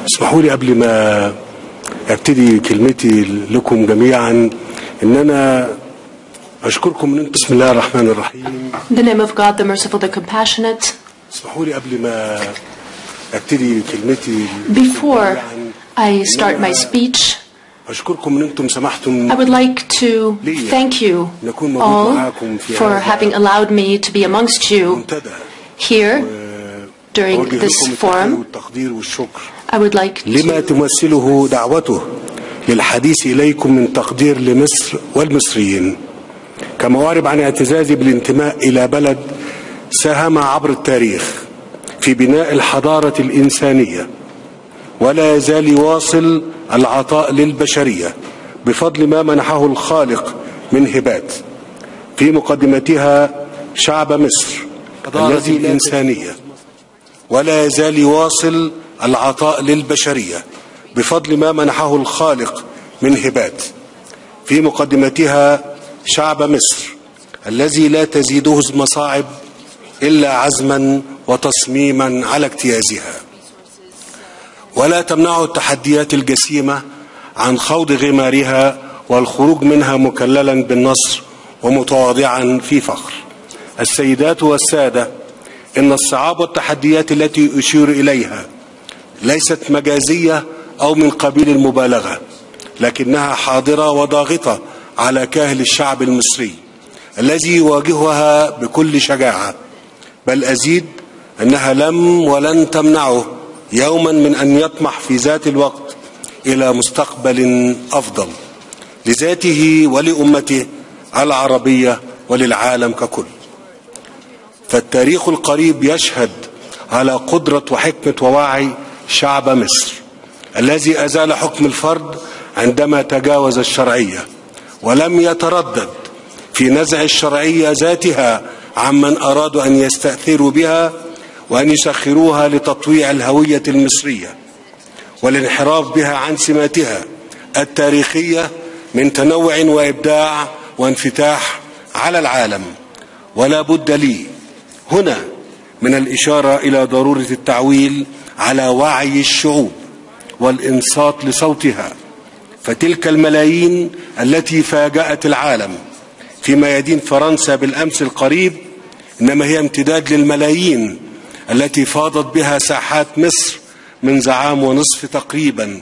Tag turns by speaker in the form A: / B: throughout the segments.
A: اسمحوا لي قبل ما ابتدي كلمتي لكم جميعا ان انا اشكركم ان انتم. بسم الله الرحمن الرحيم.
B: In the name of God, the merciful, the compassionate.
A: اسمحوا لي قبل ما ابتدي كلمتي
B: Before I start my speech,
A: اشكركم ان انتم سمحتم
B: I would like to thank you all for having allowed me to be amongst you here during this forum. I would like to
A: لما تمثله دعوته للحديث إليكم من تقدير لمصر والمصريين، كما أعرب عن اعتزازي بالانتماء إلى بلد ساهم عبر التاريخ في بناء الحضارة الإنسانية، ولا يزال يواصل العطاء للبشرية بفضل ما منحه الخالق من هبات، في مقدمتها شعب مصر الذي الإنسانية، ولا يزال يواصل العطاء للبشرية بفضل ما منحه الخالق من هبات، في مقدمتها شعب مصر الذي لا تزيده المصاعب إلا عزما وتصميما على اجتيازها، ولا تمنعه التحديات الجسيمة عن خوض غمارها والخروج منها مكللا بالنصر ومتواضعا في فخر. السيدات والسادة، إن الصعاب والتحديات التي أشير إليها ليست مجازية أو من قبيل المبالغة، لكنها حاضرة وضاغطة على كاهل الشعب المصري الذي يواجهها بكل شجاعة، بل أزيد أنها لم ولن تمنعه يوما من أن يطمح في ذات الوقت إلى مستقبل أفضل لذاته ولأمته العربية وللعالم ككل. فالتاريخ القريب يشهد على قدرة وحكمة ووعي شعب مصر الذي أزال حكم الفرد عندما تجاوز الشرعية، ولم يتردد في نزع الشرعية ذاتها عمن أرادوا أن يستأثروا بها وأن يسخروها لتطويع الهوية المصرية والانحراف بها عن سماتها التاريخية من تنوع وإبداع وانفتاح على العالم. ولا بد لي هنا من الإشارة إلى ضرورة التعويل على وعي الشعوب والإنصات لصوتها، فتلك الملايين التي فاجأت العالم في ميادين فرنسا بالأمس القريب إنما هي امتداد للملايين التي فاضت بها ساحات مصر منذ عام ونصف تقريبا.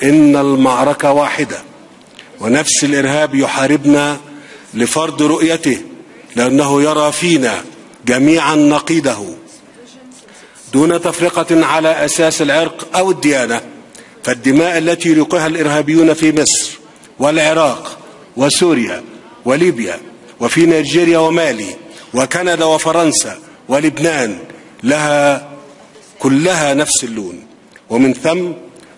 A: إن المعركة واحدة، ونفس الإرهاب يحاربنا لفرض رؤيته، لأنه يرى فينا جميعا نقيده دون تفرقة على أساس العرق أو الديانة. فالدماء التي يلقيها الإرهابيون في مصر والعراق وسوريا وليبيا وفي نيجيريا ومالي وكندا وفرنسا ولبنان لها كلها نفس اللون، ومن ثم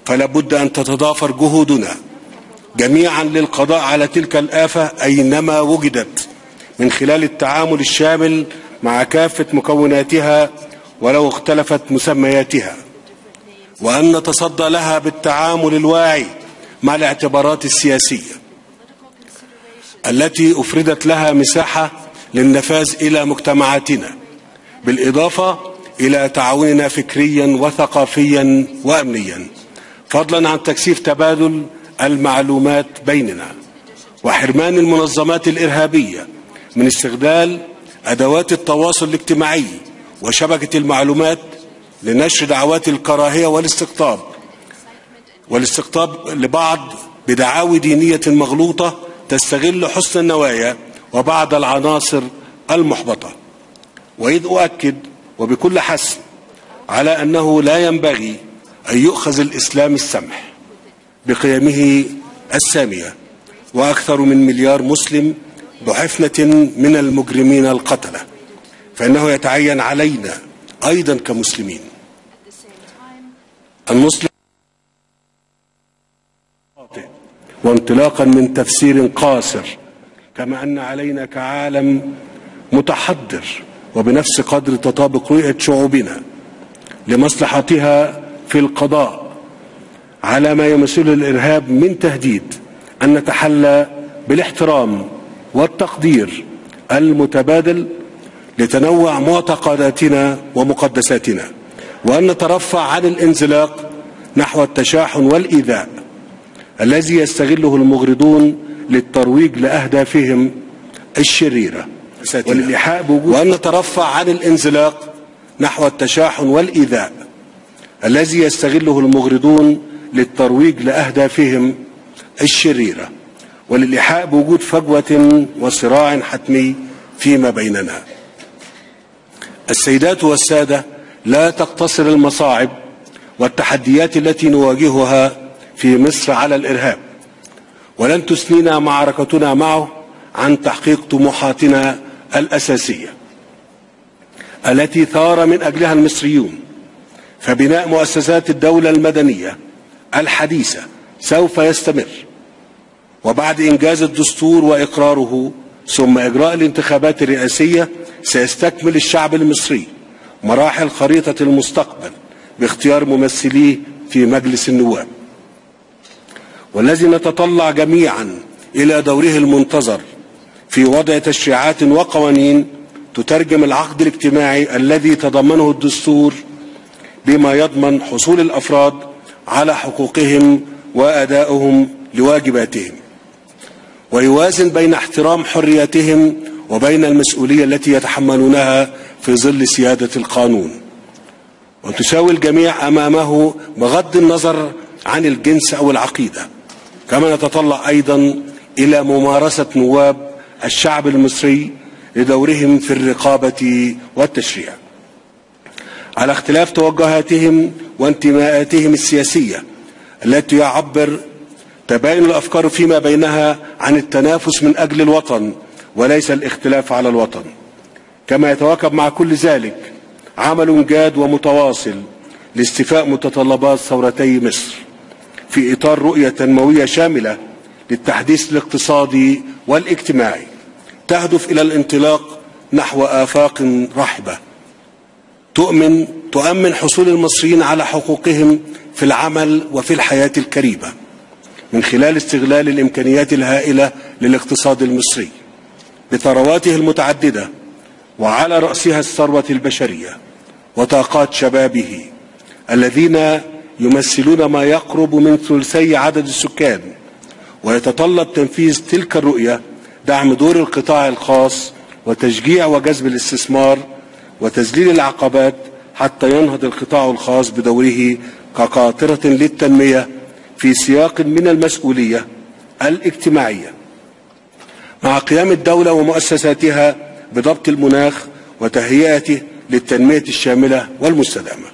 A: فلا بد أن تتضافر جهودنا جميعا للقضاء على تلك الآفة أينما وجدت من خلال التعامل الشامل مع كافة مكوناتها ولو اختلفت مسمياتها، وأن نتصدى لها بالتعامل الواعي مع الاعتبارات السياسية التي أفردت لها مساحة للنفاذ إلى مجتمعاتنا، بالإضافة إلى تعاوننا فكريا وثقافيا وأمنيا، فضلا عن تكثيف تبادل المعلومات بيننا، وحرمان المنظمات الإرهابية من استغلال أدوات التواصل الاجتماعي وشبكة المعلومات لنشر دعوات الكراهية والاستقطاب لبعض بدعاوي دينية مغلوطة تستغل حسن النوايا وبعض العناصر المحبطة. وإذ أؤكد وبكل حسم على أنه لا ينبغي أن يؤخذ الإسلام السمح بقيمه السامية وأكثر من مليار مسلم بحفنة من المجرمين القتلة، فإنه يتعين علينا أيضا كمسلمين المسلم وانطلاقا من تفسير قاصر، كما أن علينا كعالم متحضر وبنفس قدر تطابق رؤية شعوبنا لمصلحتها في القضاء على ما يمثله الإرهاب من تهديد، أن نتحلى بالاحترام والتقدير المتبادل لتنوع معتقداتنا ومقدساتنا، وأن نترفع عن الانزلاق نحو التشاحن والإيذاء الذي يستغله المغرضون للترويج لأهدافهم الشريرة، والإيحاء بوجود وأن نترفع عن الانزلاق نحو التشاحن والإيذاء الذي يستغله المغرضون للترويج لأهدافهم الشريرة، وللإيحاء بوجود فجوة وصراع حتمي فيما بيننا. السيدات والسادة، لا تقتصر المصاعب والتحديات التي نواجهها في مصر على الإرهاب، ولن تثنينا معركتنا معه عن تحقيق طموحاتنا الأساسية التي ثار من أجلها المصريون. فبناء مؤسسات الدولة المدنية الحديثة سوف يستمر، وبعد إنجاز الدستور وإقراره ثم إجراء الانتخابات الرئاسية سيستكمل الشعب المصري مراحل خريطة المستقبل باختيار ممثليه في مجلس النواب، والذي نتطلع جميعا إلى دوره المنتظر في وضع تشريعات وقوانين تترجم العقد الاجتماعي الذي تضمنه الدستور بما يضمن حصول الأفراد على حقوقهم وأدائهم لواجباتهم، ويوازن بين احترام حرياتهم وبين المسؤولية التي يتحملونها في ظل سيادة القانون، وتساوي الجميع أمامه بغض النظر عن الجنس أو العقيدة. كما نتطلع أيضا إلى ممارسة نواب الشعب المصري لدورهم في الرقابة والتشريع على اختلاف توجهاتهم وانتماءاتهم السياسية، التي يعبر تباين الأفكار فيما بينها عن التنافس من أجل الوطن وليس الاختلاف على الوطن. كما يتواكب مع كل ذلك عمل جاد ومتواصل لاستيفاء متطلبات ثورتي مصر في إطار رؤية تنموية شاملة للتحديث الاقتصادي والاجتماعي تهدف إلى الانطلاق نحو آفاق رحبة تؤمن حصول المصريين على حقوقهم في العمل وفي الحياة الكريمة من خلال استغلال الإمكانيات الهائلة للاقتصاد المصري بثرواته المتعددة، وعلى رأسها الثروة البشرية وطاقات شبابه الذين يمثلون ما يقرب من ثلثي عدد السكان. ويتطلب تنفيذ تلك الرؤية دعم دور القطاع الخاص وتشجيع وجذب الاستثمار وتذليل العقبات حتى ينهض القطاع الخاص بدوره كقاطرة للتنمية في سياق من المسؤولية الاجتماعية، مع قيام الدولة ومؤسساتها بضبط المناخ وتهيئته للتنمية الشاملة والمستدامة،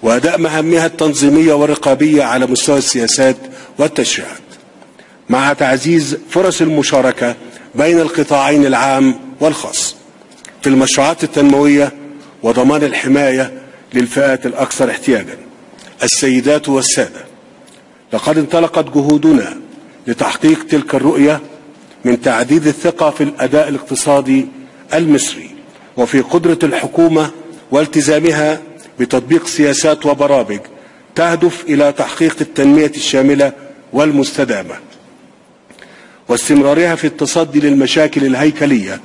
A: وأداء مهامها التنظيمية والرقابية على مستوى السياسات والتشريعات، مع تعزيز فرص المشاركة بين القطاعين العام والخاص في المشروعات التنموية وضمان الحماية للفئات الأكثر احتياجا. السيدات والسادة، لقد انطلقت جهودنا لتحقيق تلك الرؤية من تعزيز الثقة في الأداء الاقتصادي المصري وفي قدرة الحكومة والتزامها بتطبيق سياسات وبرامج تهدف إلى تحقيق التنمية الشاملة والمستدامة، واستمرارها في التصدي للمشاكل الهيكلية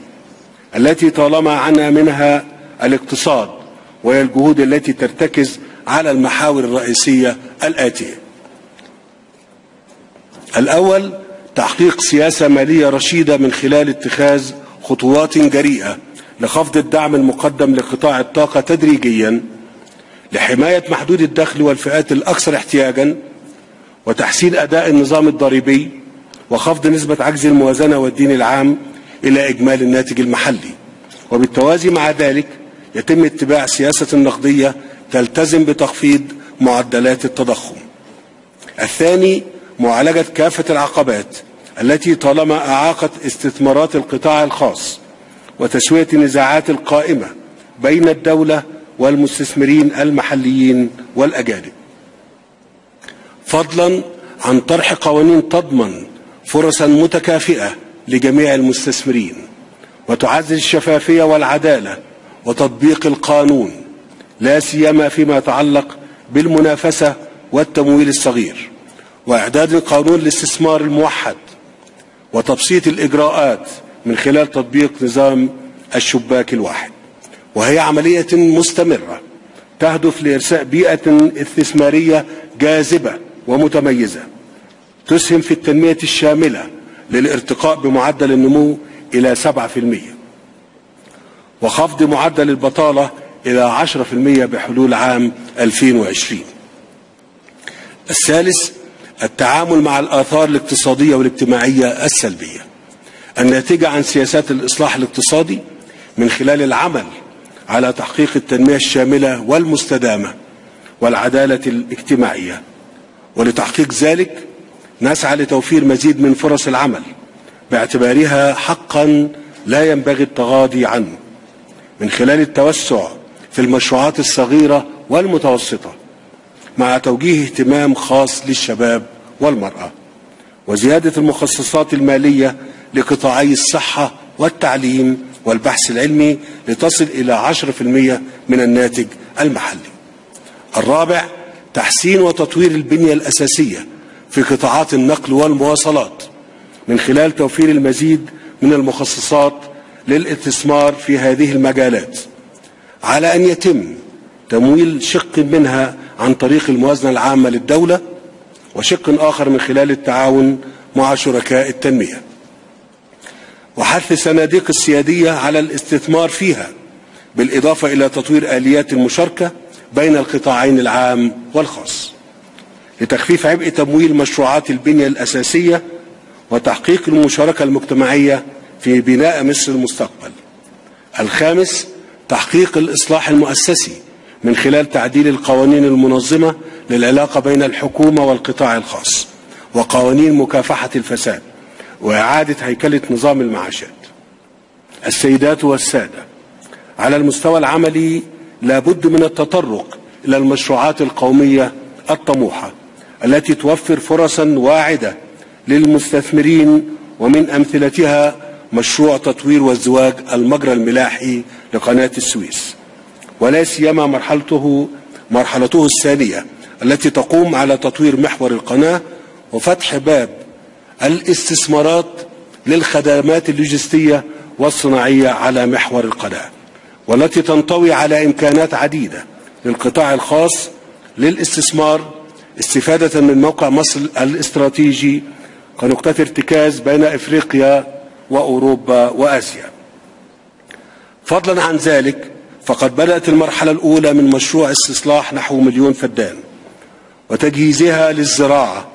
A: التي طالما عانى منها الاقتصاد، وهي الجهود التي ترتكز على المحاور الرئيسية الآتية: الأول، تحقيق سياسة مالية رشيدة من خلال اتخاذ خطوات جريئة لخفض الدعم المقدم لقطاع الطاقة تدريجيا لحماية محدود الدخل والفئات الأكثر احتياجا، وتحسين أداء النظام الضريبي، وخفض نسبة عجز الموازنة والدين العام إلى إجمالي الناتج المحلي. وبالتوازي مع ذلك يتم اتباع سياسة نقدية تلتزم بتخفيض معدلات التضخم. الثاني، معالجة كافة العقبات التي طالما أعاقت استثمارات القطاع الخاص وتسوية النزاعات القائمة بين الدولة والمستثمرين المحليين والأجانب، فضلا عن طرح قوانين تضمن فرصا متكافئة لجميع المستثمرين وتعزز الشفافية والعدالة وتطبيق القانون، لا سيما فيما يتعلق بالمنافسة والتمويل الصغير، وإعداد قانون الاستثمار الموحد وتبسيط الإجراءات من خلال تطبيق نظام الشباك الواحد. وهي عملية مستمرة تهدف لإرساء بيئة استثمارية جاذبة ومتميزة تسهم في التنمية الشاملة للارتقاء بمعدل النمو إلى 7%، وخفض معدل البطالة إلى 10% بحلول عام 2020. الثالث، التعامل مع الآثار الاقتصادية والاجتماعية السلبية الناتجة عن سياسات الإصلاح الاقتصادي من خلال العمل على تحقيق التنمية الشاملة والمستدامة والعدالة الاجتماعية. ولتحقيق ذلك نسعى لتوفير مزيد من فرص العمل باعتبارها حقا لا ينبغي التغاضي عنه، من خلال التوسع في المشروعات الصغيرة والمتوسطة مع توجيه اهتمام خاص للشباب والمرأة، وزيادة المخصصات المالية لقطاعي الصحة والتعليم والبحث العلمي لتصل إلى 10% من الناتج المحلي. الرابع، تحسين وتطوير البنية الأساسية في قطاعات النقل والمواصلات من خلال توفير المزيد من المخصصات للاستثمار في هذه المجالات، على أن يتم تمويل شق منها عن طريق الموازنة العامة للدولة، وشق آخر من خلال التعاون مع شركاء التنمية، وحث الصناديق السيادية على الاستثمار فيها، بالإضافة إلى تطوير آليات المشاركة بين القطاعين العام والخاص لتخفيف عبء تمويل مشروعات البنية الأساسية وتحقيق المشاركة المجتمعية في بناء مصر المستقبل. الخامس، تحقيق الإصلاح المؤسسي من خلال تعديل القوانين المنظمة للعلاقة بين الحكومة والقطاع الخاص وقوانين مكافحة الفساد وإعادة هيكلة نظام المعاشات. السيدات والسادة، على المستوى العملي لابد من التطرق إلى المشروعات القومية الطموحة التي توفر فرصا واعدة للمستثمرين، ومن أمثلتها مشروع تطوير وازدواج المجرى الملاحي لقناة السويس، ولا سيما مرحلته الثانية التي تقوم على تطوير محور القناة وفتح باب الاستثمارات للخدمات اللوجستية والصناعية على محور القناة، والتي تنطوي على إمكانات عديدة للقطاع الخاص للاستثمار، استفادة من موقع مصر الاستراتيجي كنقطة ارتكاز بين إفريقيا وأوروبا وآسيا. فضلا عن ذلك، فقد بدأت المرحلة الأولى من مشروع استصلاح نحو 1,000,000 فدان وتجهيزها للزراعة،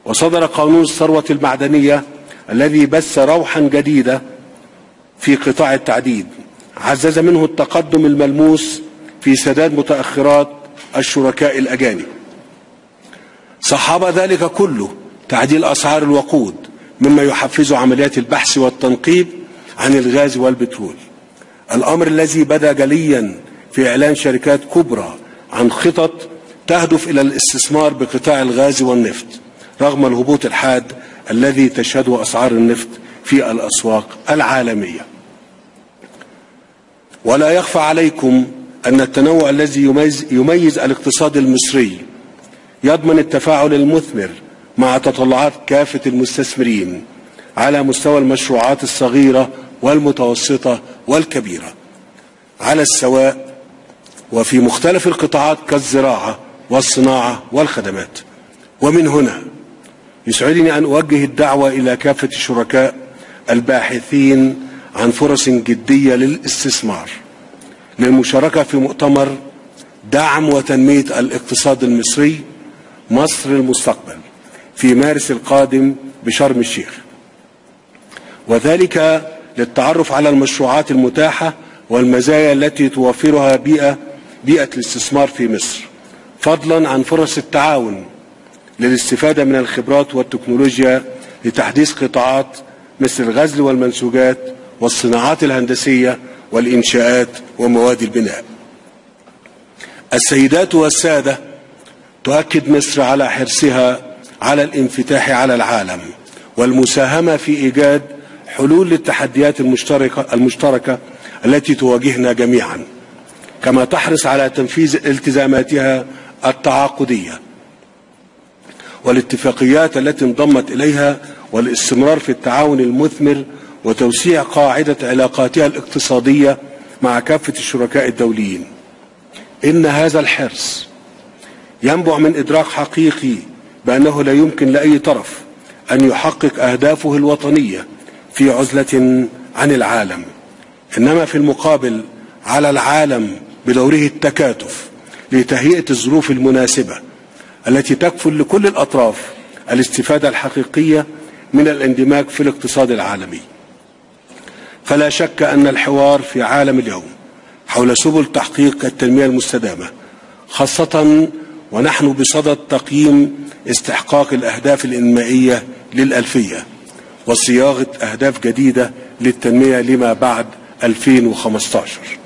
A: وصدر قانون الثروة المعدنية الذي بث روحا جديدة في قطاع التعدين، عزز منه التقدم الملموس في سداد متأخرات الشركاء الأجانب. صحب ذلك كله تعديل أسعار الوقود مما يحفز عمليات البحث والتنقيب عن الغاز والبترول، الأمر الذي بدا جليا في إعلان شركات كبرى عن خطط تهدف إلى الاستثمار بقطاع الغاز والنفط رغم الهبوط الحاد الذي تشهده أسعار النفط في الأسواق العالمية. ولا يخفى عليكم أن التنوع الذي يميز الاقتصاد المصري يضمن التفاعل المثمر مع تطلعات كافة المستثمرين على مستوى المشروعات الصغيرة والمتوسطة والكبيرة على السواء وفي مختلف القطاعات كالزراعة والصناعة والخدمات. ومن هنا يسعدني أن أوجه الدعوة إلى كافة الشركاء الباحثين عن فرص جدية للاستثمار للمشاركة في مؤتمر دعم وتنمية الاقتصاد المصري مصر المستقبل في مارس القادم بشرم الشيخ، وذلك للتعرف على المشروعات المتاحة والمزايا التي توفرها بيئة الاستثمار في مصر، فضلا عن فرص التعاون للاستفادة من الخبرات والتكنولوجيا لتحديث قطاعات مثل الغزل والمنسوجات والصناعات الهندسية والإنشاءات ومواد البناء. السيدات والسادة، تؤكد مصر على حرصها على الانفتاح على العالم والمساهمة في إيجاد حلول للتحديات المشتركة التي تواجهنا جميعا، كما تحرص على تنفيذ التزاماتها التعاقدية والاتفاقيات التي انضمت إليها والاستمرار في التعاون المثمر وتوسيع قاعدة علاقاتها الاقتصادية مع كافة الشركاء الدوليين. إن هذا الحرص ينبع من إدراك حقيقي بأنه لا يمكن لأي طرف أن يحقق أهدافه الوطنية في عزلة عن العالم، إنما في المقابل على العالم بدوره التكاتف لتهيئة الظروف المناسبة التي تكفل لكل الأطراف الاستفادة الحقيقية من الاندماج في الاقتصاد العالمي. فلا شك أن الحوار في عالم اليوم حول سبل تحقيق التنمية المستدامة، خاصة ونحن بصدد تقييم استحقاق الأهداف الإنمائية للألفية وصياغة أهداف جديدة للتنمية لما بعد 2015،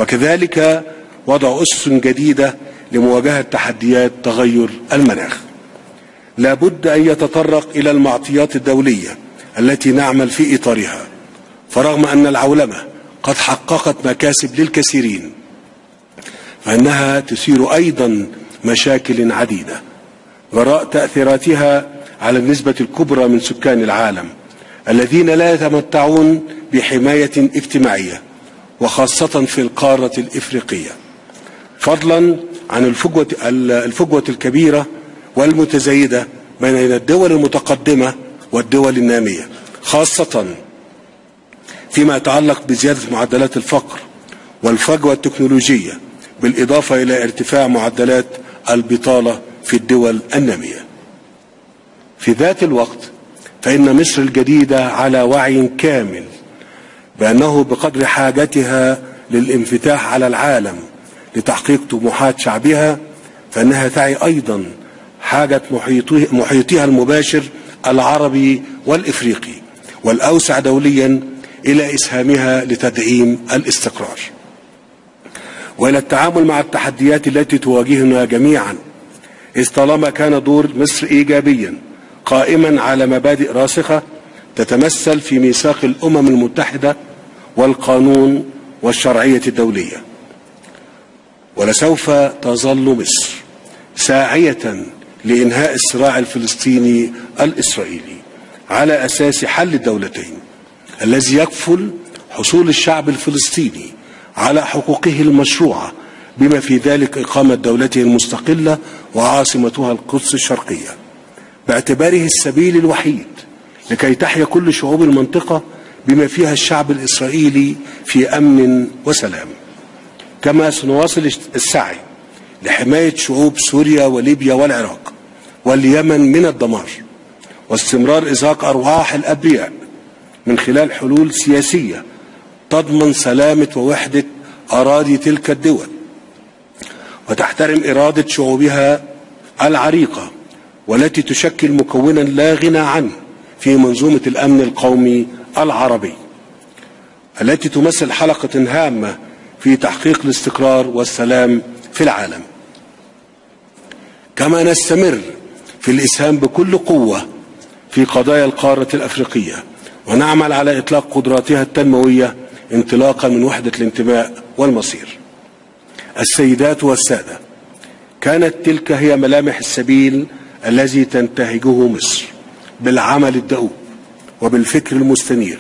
A: وكذلك وضع أسس جديدة لمواجهة تحديات تغير المناخ. لا بد أن يتطرق إلى المعطيات الدولية التي نعمل في إطارها، فرغم أن العولمة قد حققت مكاسب للكثيرين فإنها تثير أيضا مشاكل عديدة جراء تأثيراتها على النسبة الكبرى من سكان العالم الذين لا يتمتعون بحماية اجتماعية، وخاصة في القارة الإفريقية، فضلا عن الفجوة الكبيرة والمتزايدة بين الدول المتقدمة والدول النامية، خاصة فيما يتعلق بزيادة معدلات الفقر والفجوة التكنولوجية، بالإضافة إلى ارتفاع معدلات البطالة في الدول النامية. في ذات الوقت فإن مصر الجديدة على وعي كامل بأنه بقدر حاجتها للانفتاح على العالم لتحقيق طموحات شعبها، فإنها تعي أيضا حاجة محيطها المباشر العربي والإفريقي والأوسع دوليا إلى إسهامها لتدعيم الاستقرار وإلى التعامل مع التحديات التي تواجهنا جميعا، إذ طالما كان دور مصر إيجابيا قائما على مبادئ راسخة تتمثل في ميثاق الأمم المتحدة والقانون والشرعية الدولية. ولسوف تظل مصر ساعية لإنهاء الصراع الفلسطيني الإسرائيلي على أساس حل الدولتين الذي يكفل حصول الشعب الفلسطيني على حقوقه المشروعة، بما في ذلك إقامة دولته المستقلة وعاصمتها القدس الشرقية، باعتباره السبيل الوحيد لكي تحيا كل شعوب المنطقة بما فيها الشعب الإسرائيلي في أمن وسلام. كما سنواصل السعي لحماية شعوب سوريا وليبيا والعراق واليمن من الدمار واستمرار إزهاق أرواح الأبرياء من خلال حلول سياسية تضمن سلامة ووحدة أراضي تلك الدول وتحترم إرادة شعوبها العريقة والتي تشكل مكونا لا غنى عنه في منظومة الأمن القومي العربي، التي تمثل حلقة هامة في تحقيق الاستقرار والسلام في العالم. كما نستمر في الإسهام بكل قوة في قضايا القارة الأفريقية ونعمل على إطلاق قدراتها التنموية انطلاقا من وحدة الانتماء والمصير. السيدات والسادة، كانت تلك هي ملامح السبيل الذي تنتهجه مصر بالعمل الدؤوب وبالفكر المستنير.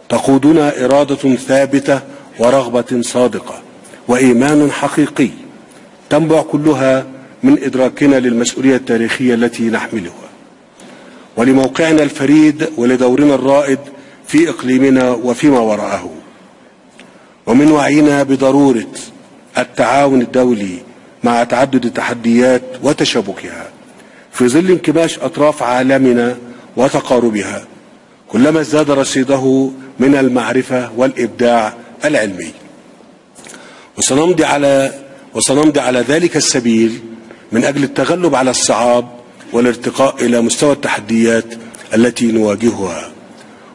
A: تقودنا إرادة ثابتة ورغبة صادقة وإيمان حقيقي تنبع كلها من إدراكنا للمسؤولية التاريخية التي نحملها ولموقعنا الفريد ولدورنا الرائد في إقليمنا وفيما وراءه، ومن وعينا بضرورة التعاون الدولي مع تعدد التحديات وتشابكها في ظل انكماش أطراف عالمنا وتقاربها، كلما ازداد رصيده من المعرفة والإبداع العلمي. وسنمضي على ذلك السبيل من أجل التغلب على الصعاب والارتقاء إلى مستوى التحديات التي نواجهها،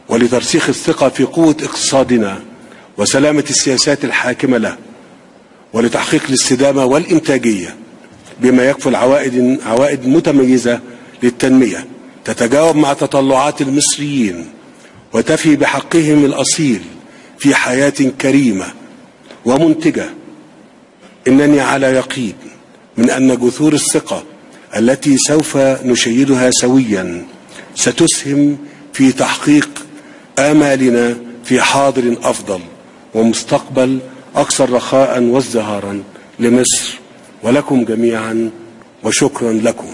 A: ولترسيخ الثقة في قوة اقتصادنا وسلامة السياسات الحاكمة له، ولتحقيق الاستدامة والإنتاجية بما يكفل عوائد متميزة للتنمية تتجاوب مع تطلعات المصريين وتفي بحقهم الأصيل في حياة كريمة ومنتجة. إنني على يقين من أن جذور الثقة التي سوف نشيدها سويا ستسهم في تحقيق آمالنا في حاضر أفضل ومستقبل أكثر رخاء وازدهارا لمصر ولكم جميعا، وشكرا لكم.